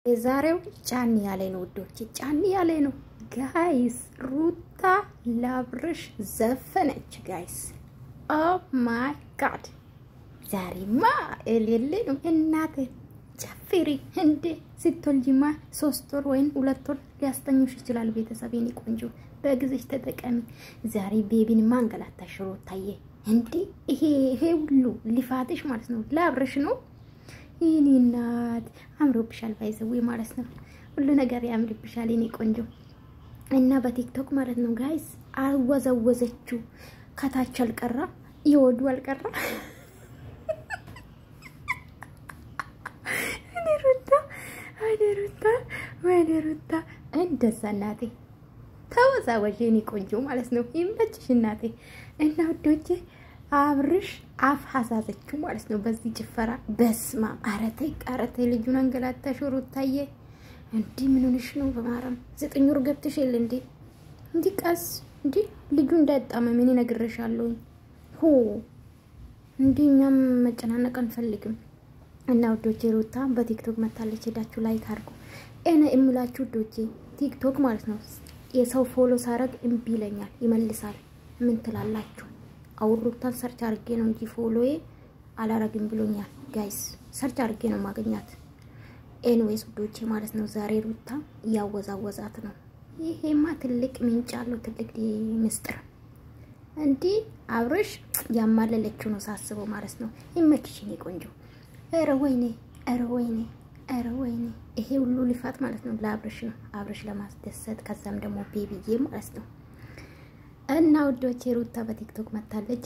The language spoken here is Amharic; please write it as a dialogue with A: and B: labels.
A: የዛሬው ጫን ያለ ነው ውዶች ጫን ያለ ነው ጋይስ ሩታ ላብርሽ ዘፈነች ጋይስ ኦ ማይ ጋድ ዛሬማ እልል ነው እናቴ ጨፍሪ እንዴ ስትወልጂማ 3 ወር ወይም 2 ወር ሊያስተኙሽ ይችላል ቤተሰቤን ቆንጆ በግዝሽ ተጠቀሚ ዛሬ ቤቢን ማንገላታሽ ሩታዬ እንዴ ይሄ ሁሉ ሊፋትሽ ማለት ነው ላብርሽ ነው ይሄኔ እናት አምሮብሻል ባይዘው ማለት ነው ሁሉ ነገር ያምርብሻል የኔ ቆንጆ እና በቲክቶክ ማለት ነው ጋይስ አወዘወዘችው ከታች አልቀራ ይወዱ አልቀራ ወደሩታ እንደዛ እናቴ ተወዛወጂ የኔ ቆንጆ ማለት ነው ይመችሽ እናቴ እና ወዶቼ አብርሽ አፍ ሐሳዘችው ማለት ነው በዚህ ጭፈራ በስማ አረቴ ልጁን አንገላታሽ ሩታዬ እንዴ ምን ሆነሽ ነው በማራም 9 ወር ገብተሽ የለ እንዴ ቀስ እንዴ ልጁ እንዳጣመም እኔ ነግሬሻለሁ ሆ እንዴኛም መጨናነቅ አንፈልግም እና ወዶቼ ሩታ በቲክቶክ መታለች ሄዳችሁ ላይክ አድርጉ እኔ እምላችሁ ወዶቼ ቲክቶክ ማለት ነው የሰው ፎሎ ሳረግ እምቢ ይለኛል ይመልሳል ምን ትላላችሁ አውሩታን ሰርች አርጌ ነው እንጂ ፎሎዬ አላረግም ብሎኛል ጋይስ ሰርች አርጌ ነው ማግኛት ኤኒዌይስ ውዶቼ ማለት ነው ዛሬ ሩታ ያወዛወዛት ነው ይሄማ ትልቅ ምንጭ አለው ትልቅ ምስጥር እንዴ አብርሽ ያማለለችው ነው ሳስበው ማለት ነው ይመችሽኝ ቆንጆ ኧረ ወይኔ ይሄ ሁሉ ሊፋት ማለት ነው ለአብርሽ ነው አብርሽ ለማስደሰት ከዛም ደግሞ ቤቢዬ ማለት ነው እና ወዶቼ ሩታ በቲክቶክ መታለች